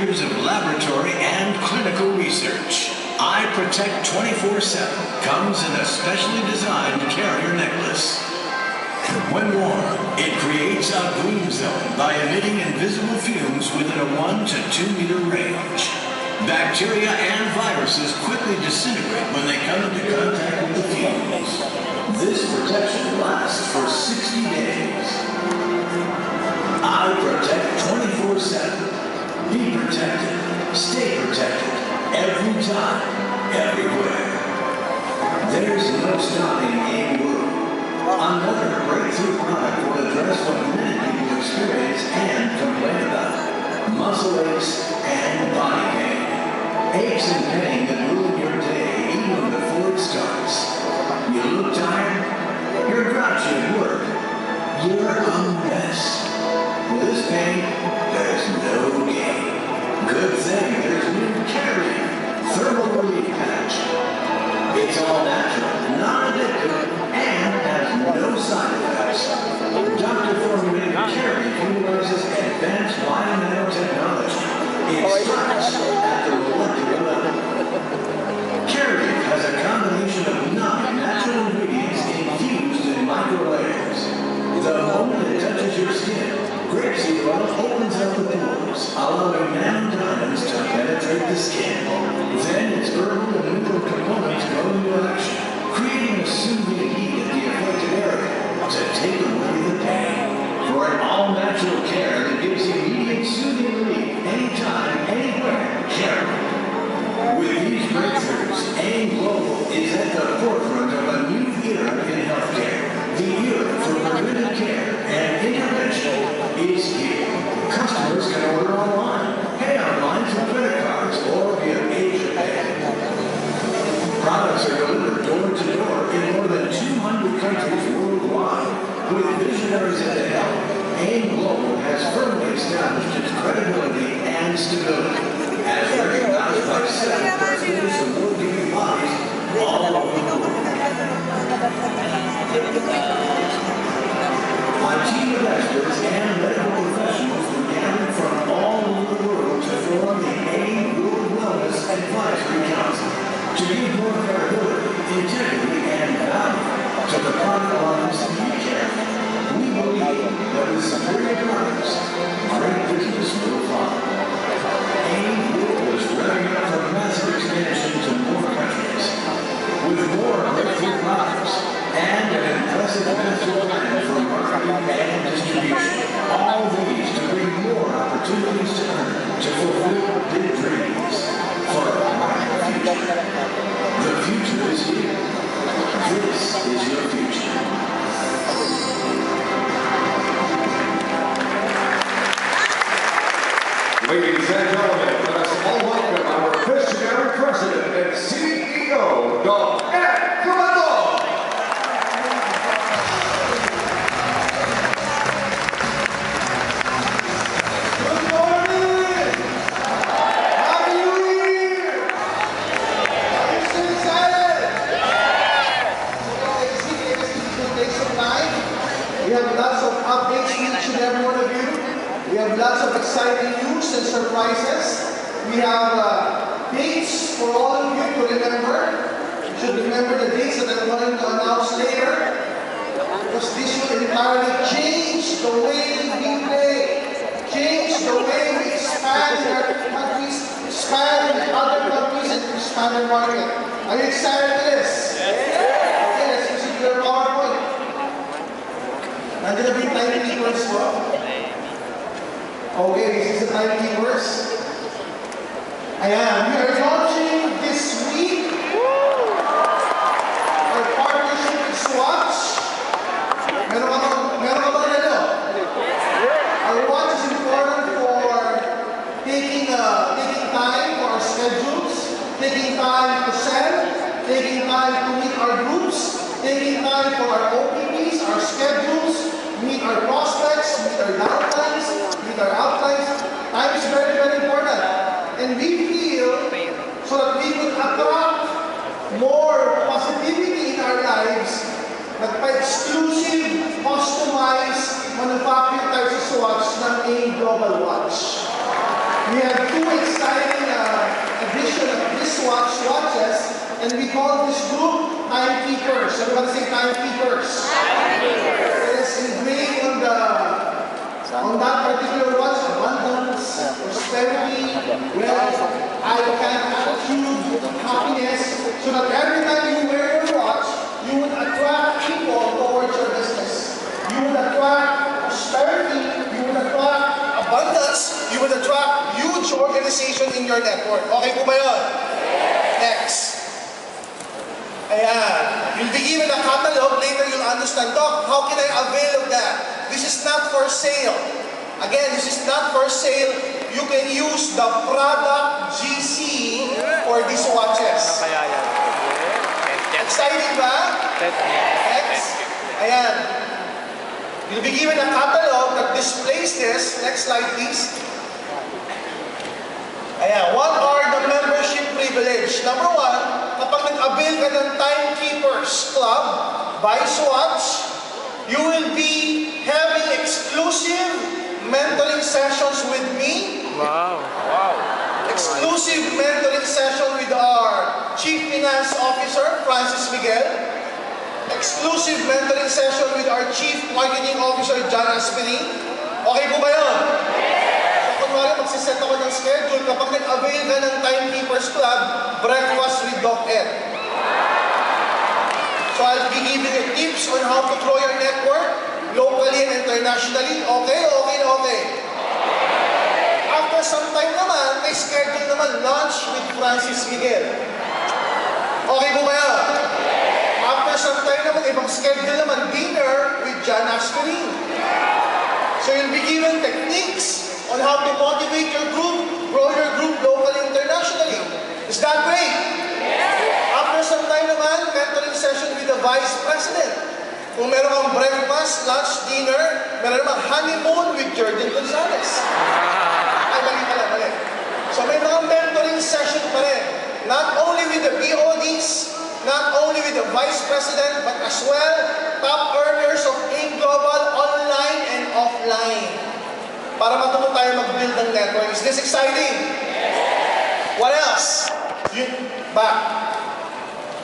years of laboratory and clinical research. Eye Protect 24/7 comes in a specially designed carrier necklace. When worn, it creates a green zone by emitting invisible fumes within a 1 to 2 meter range. Bacteria and viruses quickly disintegrate when they come into contact with the fumes. This protection lasts for 60 days. Eye Protect 24/7. Be protected. Stay protected. Every time. Everywhere. There's no stopping AIM-GLOW. Another breakthrough product will address what many people experience and complain about. Muscle aches and body pain. Aches and pain that ruin your day even before it starts. You look tired? You're grouchy at work. You're a mess. With this pain, there's no gain. Good thing there's new Carrier Thermal Relief Patch. It's all natural, non-addictive, and has no side effects. Doctor-formulated Carrier utilizes advanced biotechnology. It strikes at the molecular level. Carrier has a combination of 9 natural ingredients infused in microlayers. The moment it touches your skin, grapeseed oil opens up the pores, allowing nanodiamonds to penetrate the skin. Then its herbal and mineral components go into action, creating a soothing heat at the affected area to take away the pain. For an all-natural care that gives you immediate soothing relief anytime, anywhere, Carrier. With these breakthroughs, AIM-GLOW is at the forefront of a new era in healthcare. The era for preventive care and intervention is here. Customers can order online, pay online through credit cards, or via Asia Pay. Products are delivered door to door in more than 200 countries worldwide. With visionaries at the helm, AIM-GLOW has firmly established its credibility and stability, as recognized by 7 presidents of world-leading bodies all over the world. A team of experts and medical professionals were gathered from all over the world to form the AIM-GLOW Wellness Advisory Council to give more credibility, integrity, and value to the product lines we carry. We believe that with superior products, great business will follow. AIM-GLOW is revving up for massive expansion to more countries. With more breakthrough products and an impressive master plan for marketing and distribution. All these to bring more opportunities to earn, to fulfill big dreams for a brighter future. The future is here. This is your future. Ladies and gentlemen, let us all welcome our visionary president and CEO, Dr. Ed Camargo. Good morning! Happy New Year! Are you so excited? Take some time. We have lots of updates for each and every one of you. We have lots of exciting news and surprises. We have dates for all of you to remember. You should remember the dates that I'm going to announce later. Because this will entirely change the way we play. Change the way we expand in our countries, expand in other countries, and expand the market. Are you excited for this? Okay, let's proceed to your PowerPoint. Nandiyan na ba yung time keywords po? Okay, this is the time keywords. Ayan, we are launching this week our partnership with Swatch. Meron ka ba nito? Our watch is important for taking time for our schedules, taking time to send, taking time to meet our groups, taking time for our OPPs, our schedules, meet our prospects, meet our downlines, meet our outlines. Time is very, very important. And we feel so that we could attract more positivity in our lives, nagpa-exclusive, customized, manufactured tayo sa Swatch ng AIM Global Watch. We have two exciting edition of watches, and we call this group Timekeepers. Everybody say Timekeepers. It is engraved on that particular watch, abundance, prosperity, wealth, attitude, happiness, so that every time you wear your watch, you would attract people towards your business. You would attract prosperity, you would attract abundance, you would attract huge organization in your network. Okay po ba yun? Next. Ayan. You'll be given a catalog. Later you'll understand, Doc, how can I avail of that? This is not for sale. Again, this is not for sale. You can use the product GC for these watches. Exciting ba? Next. Ayan. You'll be given a catalog that displays this. Next slide, please. Ayan. What are the membership privilege? Number one, kapag nag-avail ka ng Timekeepers Club by Swatch, you will be having exclusive mentoring sessions with me. Wow. Exclusive mentoring session with our Chief Finance Officer, Francis Miguel. Exclusive mentoring session with our Chief Marketing Officer, John Asperin. Okay po ba yun? So kunwari, magsiset ako ng schedule. Kapag nag-avail ka ng Timekeepers Club, breakfast with Doc Ed. So I'll be giving you tips on how to grow your network, locally and internationally. Okay. After some time naman, may schedule naman lunch with Francis Miguel. Okay po ba yan? After some time naman, ibang schedule naman, dinner with John Asperin. So you'll be given techniques on how to motivate your group, grow your group locally and internationally. Is that great? After some time naman, mentoring session with the Vice President. Kung meron kang breakfast, lunch, dinner, meron namang honeymoon with Jordan Gonzalez. Ay, mali. So may mga mentoring session pa rin. Not only with the BODs, not only with the Vice President, but as well, top earners of AIM Global online and offline. Para matuto tayo mag-build ng network. Is this exciting? What else? Back.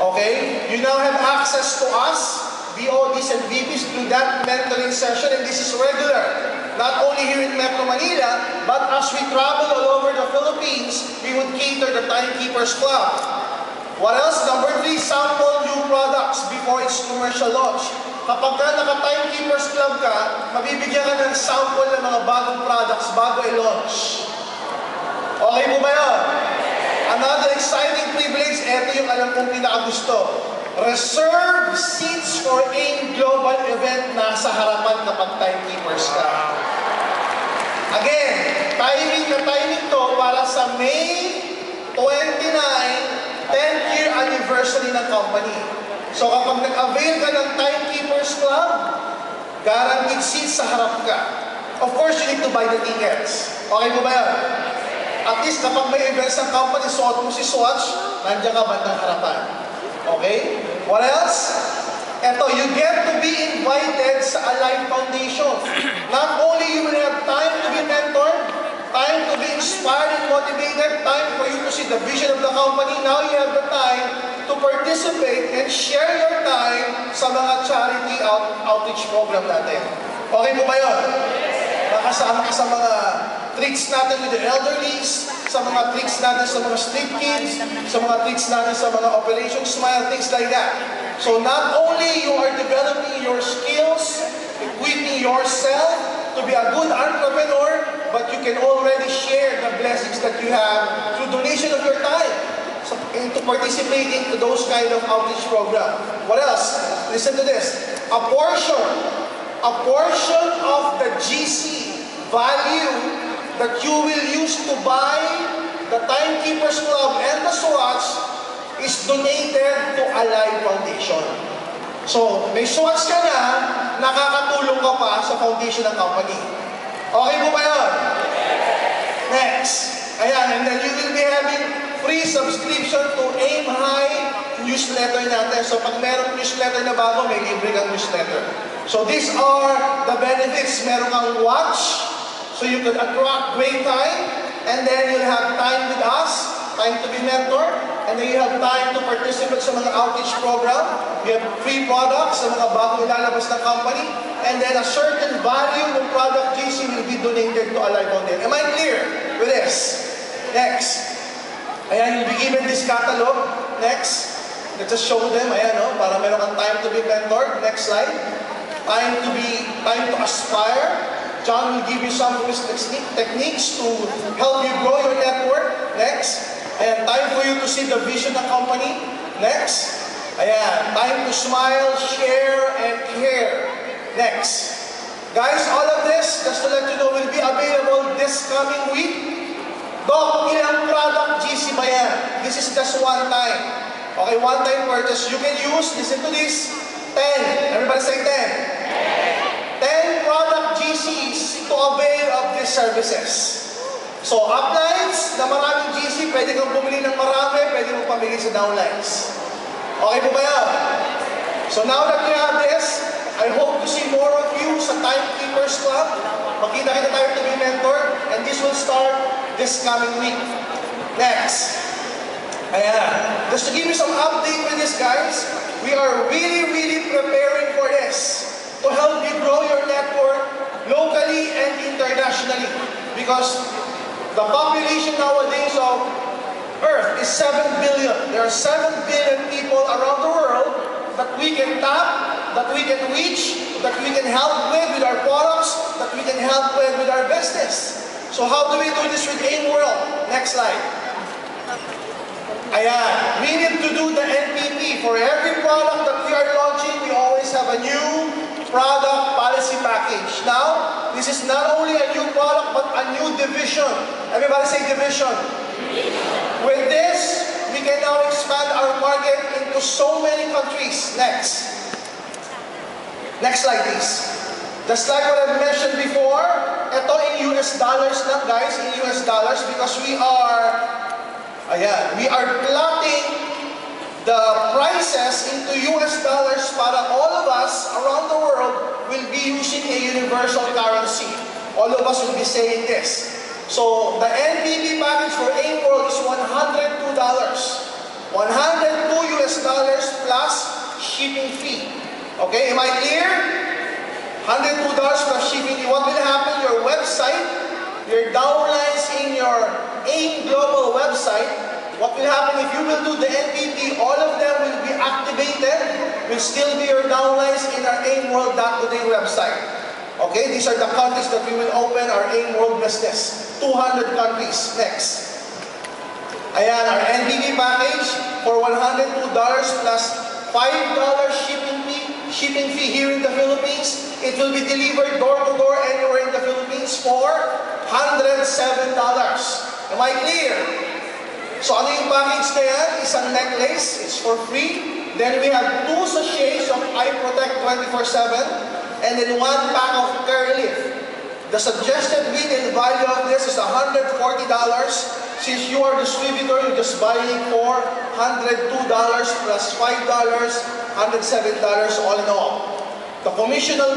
Okay? You now have access to us, BODs and VPs, through that mentoring session, and this is regular. Not only here in Metro Manila, but as we travel all over the Philippines, we would cater the Timekeepers Club. What else? Number 3, sample new products before its commercial launch. Kapag ka naka-Timekeepers Club ka, mabibigyan ka ng sample ng mga bagong products bago i-launch. Okay po ba yun? Another exciting privilege, ito yung alam kong pinakagusto. Reserve seats for AIM Global event nasa harapan kapag Timekeepers ka. Again, timing to para sa May 29, 10th year anniversary ng company. So kapag nag-avail ka ng Timekeepers Club, guaranteed seats sa harap ka. Of course, you need to buy the tickets. Okay po ba yan? At least kapag may events ng company, suot mo si Swatch, nandiyan ka bandang harapan. Okay? What else? Eto, you get to be invited sa Align Foundation. Not only you will have time to be mentored, time to be inspired and motivated, time for you to see the vision of the company. Now you have the time to participate and share your time sa mga charity outreach program natin. Okay po ba yun? Nakasama ka sa mga treats natin with the elderlies, sa mga treats natin sa mga street kids, sa mga treats natin sa mga Operation Smile, things like that. So not only you are developing your skills, equipping yourself to be a good entrepreneur, but you can already share the blessings that you have through donation of your time to participate into those kind of outreach program. What else? Listen to this. A portion of the GC value that you will use to buy the Timekeepers Club and the Swatch is donated to Align Foundation. So, may Swatch ka na, nakakatulong ka pa sa foundation ng company. Okay po ba yun? Next. Ayan, and then you will be having free subscription to AIM High newsletter natin. So, pag merong newsletter na bago, may libre kang newsletter. So, these are the benefits. Meron kang watch, so you can attract great time, and then you'll have time with us, time to be mentored, and then you have time to participate sa mga outreach program. You have free products sa mga bagong ilalabas ng company, and then a certain value ng product GC will be donated to Alive Foundation. Am I clear with this? Next. Ayan, you'll be given this catalog. Next. Let's just show them. Ayan, no? Para meron kang time to be mentored. Next slide. Time to aspire. John will give you some of his techniques to help you grow your network. Next. Ayan, time for you to see the vision ng company. Next. Ayan, time to smile, share, and care. Next. Guys, all of this, just to let you know, will be available this coming week. Doc, ilang product GC ba yan? This is just one time. Okay, one-time purchase. You can use, listen to this, 10. Everybody say 10. 10 product GCs to avail of these services. So, uplines na maraming GC, pwede kang bumili ng marami, pwede mong pamili sa downlines. Okay po ba yan? So, now that you have this, I hope to see more of you sa Timekeepers Club. Makita-kita tayo to be mentored, and this will start this coming week. Next. Ayan. Just to give you some update with this, guys, we are really preparing for this to help you grow your network locally and internationally. Because the population nowadays of Earth is 7 billion. There are 7 billion people around the world that we can tap, that we can reach, that we can help with our products, that we can help with our business. So how do we do this with AIM World? Next slide. Ayan, we need to do the NPP. For every product that we are launching, we always have a new product policy package. Now, this is not only a new product, but a new division. Everybody say division. With this, we can now expand our market into so many countries. Next. Next slide, please. Just like what I've mentioned before, ito in US dollars lang, guys, in US dollars, because we are plotting the prices into US dollars para all of us around the world will be using a universal currency. All of us will be saying this. So, the NPP package for AIM World is $102. $102 US dollars plus shipping fee. Okay, am I clear? $102 plus shipping fee. What will happen? Your website, your downlines in your AIM Global website, what will happen if you will do the NPP, all of them will be activated, will still be your downlines in our AIMWorld.today website. Okay, these are the countries that we will open our AIM World business. 200 countries. Next. Ayan, our NPP package for $102 plus $5 shipping fee here in the Philippines. It will be delivered door to door anywhere in the Philippines for $107. Am I clear? So ano yung package na yan? Isang necklace, it's for free. Then we have 2 sachets of Eye Protect 24/7 and then 1 pack of Care Relief. The suggested retail value of this is $140. Since you are distributor, you just buy it for $102 plus $5, $107 all in all. The commissional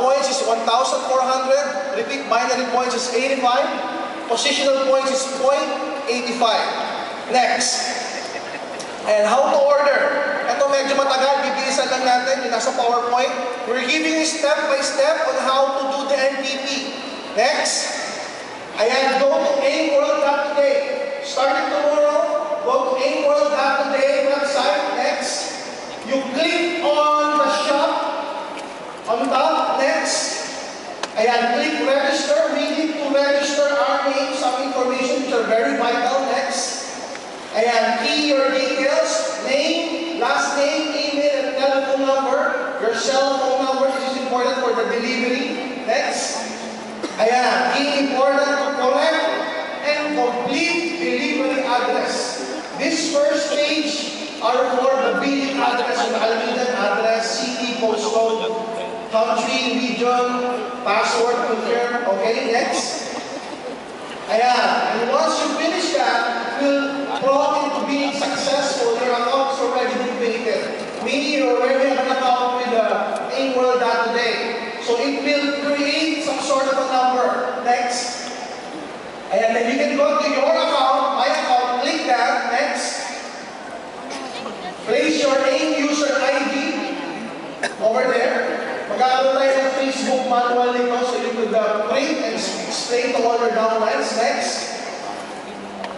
points is 1,400. Repeat, binary points is 85. Positional points is 0.85. Next. And how to order. Ito medyo matagal, bibilisan lang natin, yung nasa PowerPoint. We're giving you step by step on how to do the NPP. Next. Ayan, go to AIMWorld.today. Starting tomorrow, go to AIMWorld.today website. Next. You click on the shop on top. Next. Ayan, click register. We need to register our name, some information which are very vital. Next. Ayan, key your details, name, last name, email, and telephone number. Your cell phone number, this is important for the delivery. Next. Ayan, key important to correct and complete delivery address. This first page are for the billing address, yung alamitan address, city, postcode, country, region, password, confirm. Okay, next. Ayan, and once you finish that, it will prompt into being successful. Your account is already activated. Meaning you already have an account with AIMWorld.today. So it will create some sort of a number. Next. And then you can go to your account, my account, click that, next. Place your AIM user ID over there. Magkakaroon tayo ng Facebook manual nito so you could print and explain to all your downlines. Next.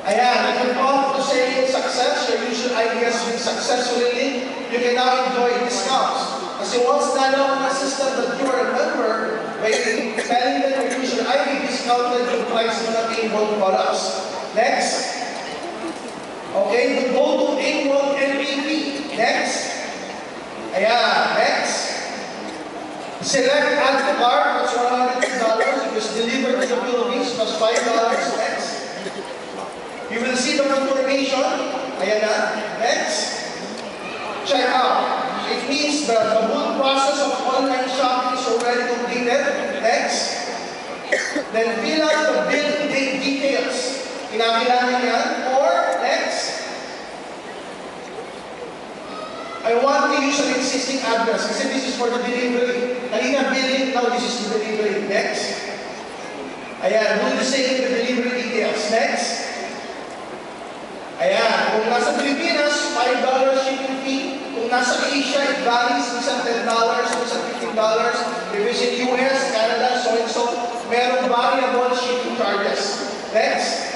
Ayan, you can prompt to say success, your user ID has been successfully linked. You can now enjoy discounts. Kasi once na-lock na system that you are a member, by telling them your user ID discounted yung price mo na AIM World products. Next. Okay, go to AIM World MVP. Next. Ayan, next. Select add to cart, that's $102. It was delivered to the Philippines, plus $5. Next. You will see the confirmation. Ayan na. Next. Check out. It means the whole process of online shopping is already completed. Next. Then fill out the bill date details. Kinakailangan yan. Or, next. I want to use an existing address kasi this is for the delivery. Kanina billing, now this is the delivery. Next. Ayan, do the same with the delivery details. Next. Ayan, kung nasa Pilipinas, $5 shipping fee. Kung nasa Asia, it varies. Minsan $10, minsan $15. If it's in US, Canada, so and so, merong variable shipping charges. Next.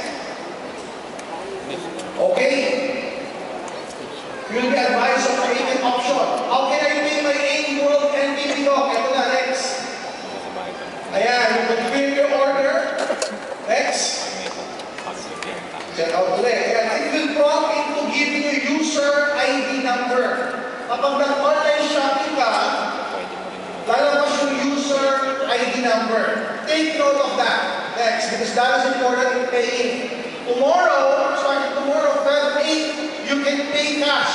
Okay. You'll be advised of payment option. How can I pay my AIM World MVP Talk? Ito na, next. Ayan, you confirm your order. Next. Check out ulit. Ayan, it will prompt into giving you user ID number. Kapag nag-online shopping ka, lalabas yung user ID number. Take note of that. Next, because that is important in paying. Tomorrow, starting tomorrow, Feb 8, you can pay cash.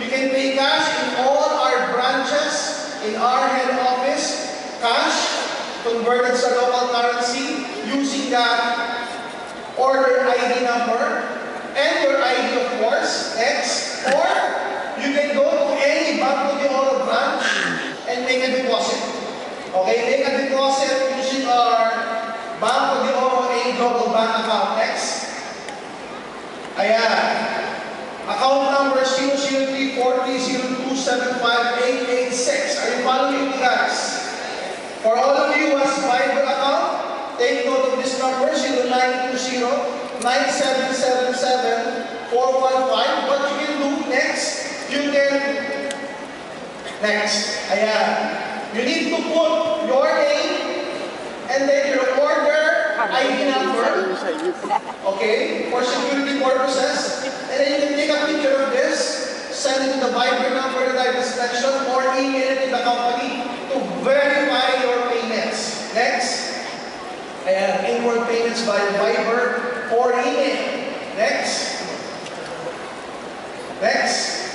You can pay cash in all our branches, in our head office, cash, converted sa local currency, using that order ID number, and your ID of course, X, or you can go to any Banco de Oro branch and make a deposit. Okay, make a deposit using our Banco de Oro AIM Global Bank account, X. Ayan. Account number 00340275886. Are you following me, guys? For all of you who has Viber account, take note of this number, 0920-9777-415. What you can do next, you can, next, ayan. You need to put your name and then your order ID number, okay, for security purposes. And then you can take a picture of this, send it to the Viber number that I just mentioned, or email it to the company to verify your payments. Next. Ayan, inward payments by Viber or email. Next. Next.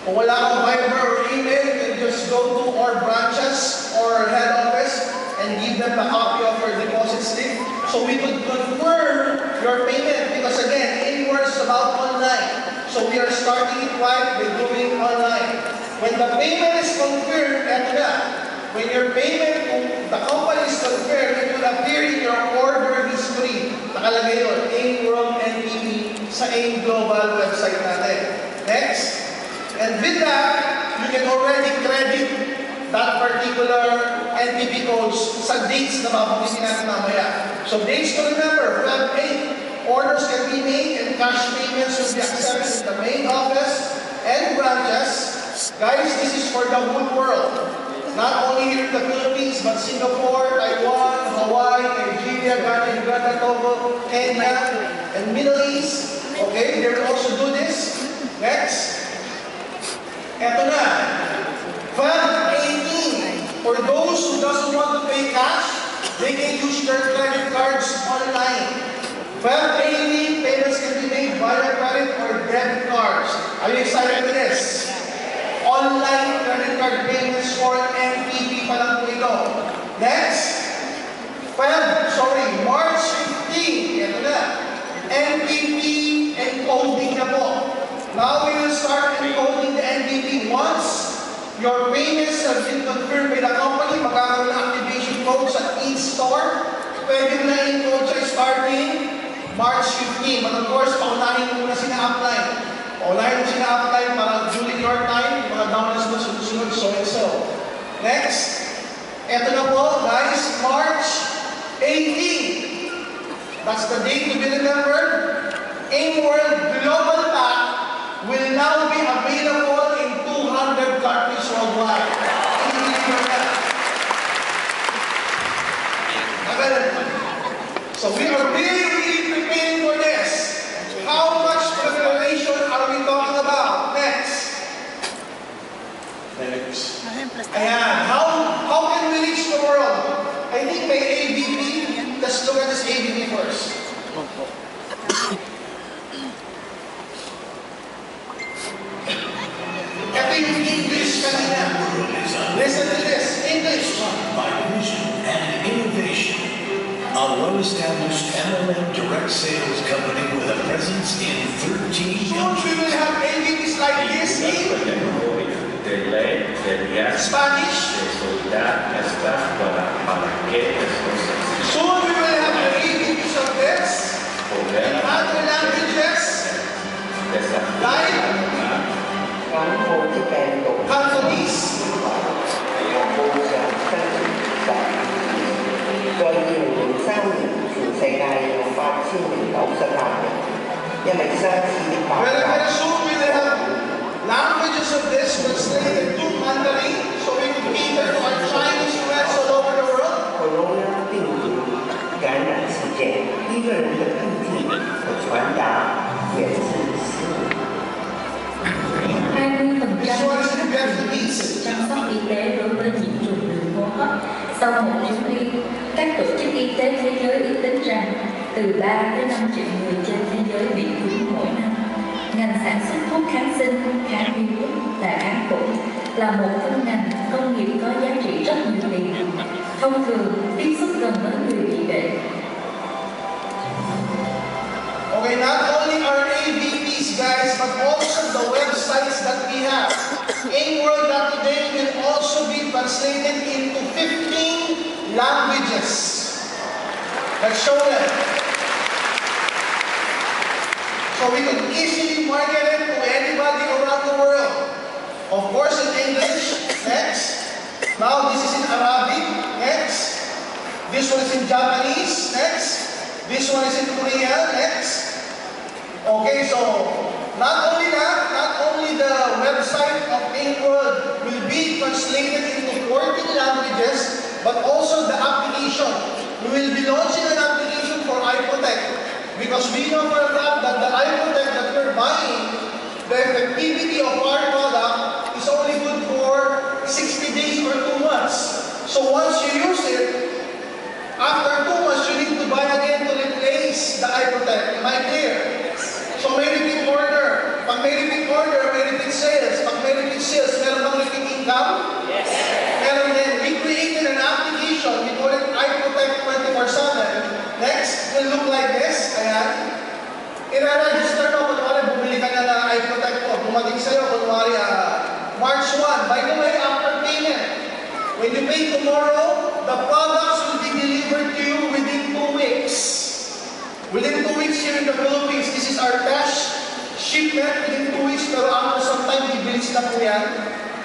Kung wala kang Viber or email, you can just go to our branches or head office and give them a copy of your deposit slip so we could confirm your payment because again, inward is about online. So we are starting it right by doing online. When the payment is confirmed, eto na. When your payment, kung the company is confirmed, it will appear in your order history. Nakalagay yun, AIM World NPP sa AIM Global website natin. Next. And with that, you can already credit that particular NPP codes sa dates na mabukisin natin mamaya. So dates to remember, Feb 8, orders can be made and cash payments will be accepted in the main office and branches. Guys, this is for the whole world. Not only here in the Philippines, but Singapore, Taiwan, Hawaii, Nigeria, Ghana, Uganda, Togo, Kenya, and Middle East. Okay, they will also do this. Next. Eto na. Feb 18. For those who doesn't want to pay cash, they can use their credit cards online. Feb 18, payments can be made via credit or debit cards. Are you excited for this? Online credit card payments for NPP pa lang po ito. Next. March 15. Ito na. NPP encoding na po. Now we will start encoding the NPP. Once your payments have been confirmed by the company, magkakaroon ng activation code sa e-store. pwede na in-code siya starting March 15. But of course, paunahin muna sina-apply. Paunahin mo sina-apply para during your time, mga downloads mo sunod-sunod, so and so. Next, eto na po, guys, March 18. That's the date to be remembered. AIM-World Global Pack will now be available in 200 countries worldwide. So we are really preparing for this. How much preparation are we talking about? Next. Ayan. How can we reach the world? I think may ABP. Let's look at this ABP first. Ito yung English kanina. Listen to this. English. By vision and innovation, a well-established MLM direct sales company with a presence in 13 Soon we will have ABPs like this in de ley, de viaje, Spanish. de solidaridad, estas para que estos Soon we will have ABPs of this in poder other languages like 港口这边有 Cantonese, 有高上生存在2003年全世界有8098人，因為相似的辦 Very 法。 soon we will have languages of this translated to Mandarin so we can cater to our Chinese friends all over the world. Corona 病毒感染事件，一个人的病菌可传达源自15 This one is in Vietnamese. chăm sóc y tế đối với nhiễm trùng đường hô hấp. Sau một chuyến đi, các tổ chức y tế thế giới ước tính rằng từ 3 tới 5 triệu người trên thế giới bị cúm mỗi năm. Ngành sản xuất thuốc kháng sinh, kháng virus và kháng khuẩn là một phân ngành công nghiệp có giá trị rất nhiều tiền. Thông thường, tiếp xúc gần với người bị bệnh. Okay, not only our ABPs, guys, but also the websites that we have. AIMWorld.today will also be translated into 15 languages. Let's show them. So we can easily market it to anybody around the world. Of course, in English. Next. Now this is in Arabic. Next. This one is in Japanese. Next. This one is in Korean. Next. Okay, so not only that, not only the website of AIMWorld will be translated into 14 languages, but also the application. We will be launching an application for iProtect because we know for a fact that the iProtect that we're buying, the effectivity of our product is only good for 60 days or 2 months. So once you use it, after 2 months, you need to buy again to replace the iProtect. Am I clear? So may repeat order. Pag may repeat order, may repeat sales. Pag may repeat sales, meron bang repeat income? Yes. Meron din. We created an application. We call it iProtect 24/7. Next, will look like this. Ayan. I-register mo. Kunwari, bumili ka na ng iProtect ko. Bumating sa'yo, kunwari, March 1. By the way, after payment, when you pay tomorrow, the products will be delivered to you within 2 weeks. Within 2 weeks here in the Philippines, this is our test shipment within 2 weeks, pero after some time, bibilis na po yan.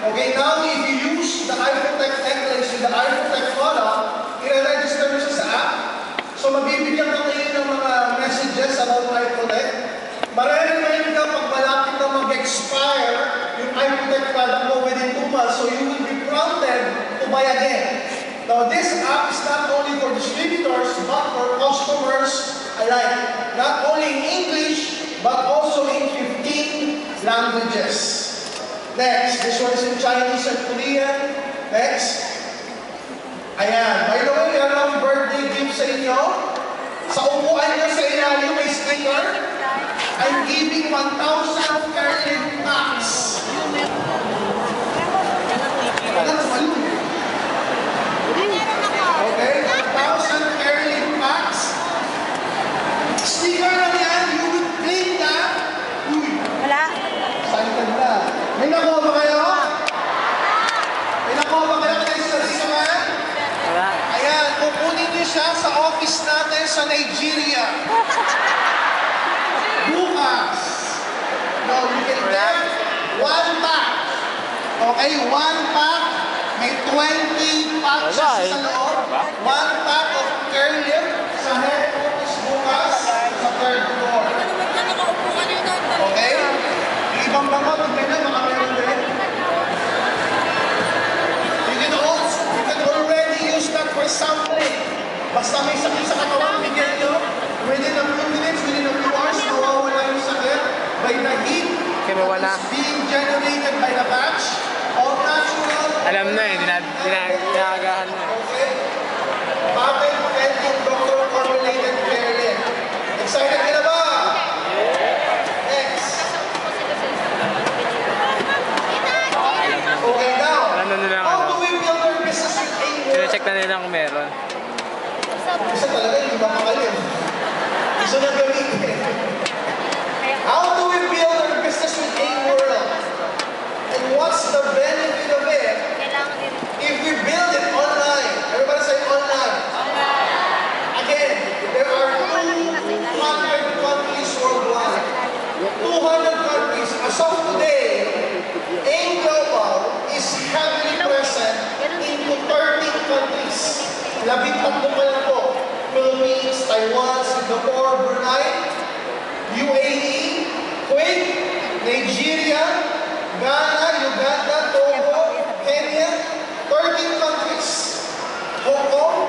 Okay, now if you use the iProtect necklace with the iProtect product, i-register mo siya sa app. So mabibigyan ka ngayon ng mga messages about iProtect. Maririnig ka pag malapit na mag-expire yung iProtect product mo within 2 months, so you will be prompted to buy again. Now this app is not only for distributors, but for customers alike. Not only in English, but also in 15 languages. Next, this one is in Chinese and Korean. Next. Ayan. By the way, meron akong birthday gift sa inyo. Sa upuan nyo sa ilalim may sticker. I'm giving 1,000 Carlin packs. Okay, 1,000 Carlin packs. Sticker lang yan. You would claim that. Uy. Wala. Excited na. May nakuha ba kayo? May nakuha ba kayo kay Sir Siman? Wala. Ayan, kukunin niyo siya sa office sa Nigeria. Bukas. No, you can get one pack. Okay, one pack. May 20 packs sa loob. One pack of curl lip sa headquarters bukas sa third floor. Okay? Yung ibang bangko, tignan na, baka meron din. You can already use that for sampling. Basta may sakit sa katawan, bigyan nyo. Within a few minutes, within a few hours, mawawala yung sakit by the heat that's being generated by the batch. All natural. Alam na eh, dinagahan na eh. Okay? Patent pending doctor formulated clearly. Excited ka na ba? Next. Okay, now. Alam na nila How do we build our business with A-World? Sine-check na nila kung meron. Isa talaga, hindi ba makalim? Gusto na gamitin. How do we build our business with A-World? And what's the benefit of it if we build it online? Everybody say online. Again, there are 200 countries worldwide. 200 countries. As of today, AIM Global is heavily present into 13 countries. 13 pa lang po. Philippines, Taiwan, Singapore, Brunei, UAE, Kuwait, Nigeria, Ghana, Uganda, Togo, Kenya, 13 countries. Hong Kong.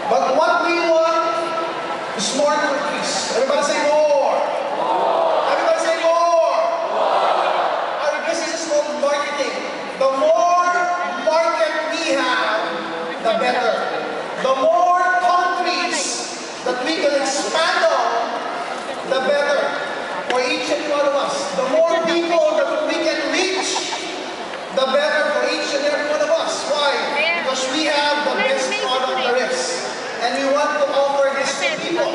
But what we want is more countries. Everybody say more. Everybody say more. Our business is called marketing. The more market we have, the better. The more countries that we can expand on, the better for each and one of us. The more people that we can reach, the better for each and every one of us. Why? Because we have the best product there is. And we want to offer this to people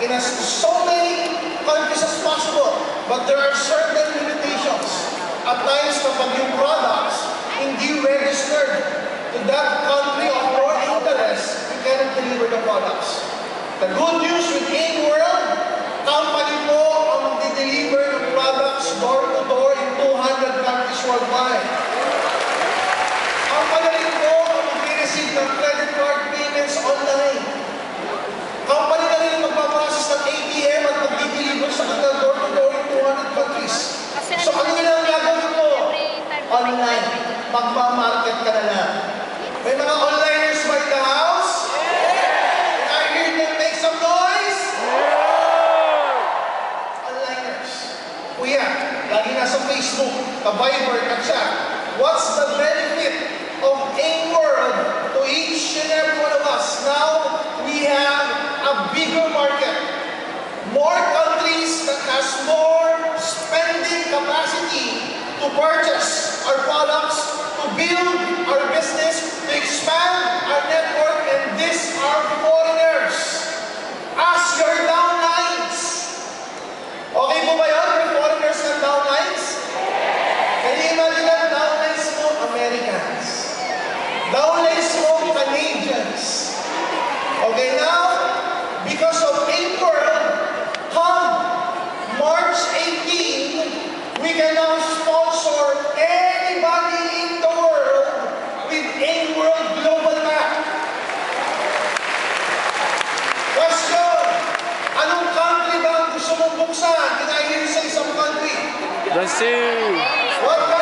in so many countries as possible. But there are certain limitations. At times, kapag yung products hindi registered to that country of your interest, we cannot deliver the products. The good news with A-World, company po ang mag-deliver ng products door-to-door in 200 countries worldwide. Company rin po ang mag-receive ng credit card payments online. Company na rin magpaprocess ng ATM at mag-deliver sa kanila door-to-door in 200 countries. So ano nila ang gagawin mo? Online. Magpa-market ka na lang. May mga onliners ba in the house? Can I hear them make some noise? Onliners. Kuya, lagi nasa Facebook, ka-Viber, ka-chat. What's the benefit of A-World to each and every one of us? Now, we have a bigger market. More countries that has more spending capacity to purchase our products, to build our business, to expand our network, and these are foreigners. As your downlines. Okay po ba yun? May foreigners ng downlines? Can you imagine that? Downlines mo, Americans. Downlines mo, Canadians. Okay, now, because of A-World, come March 18, we can now sponsor anybody in the world with A-World Global Map. Question, anong country ba ang gusto mong buksan? Can I hear sa isang country? Brazil! What country?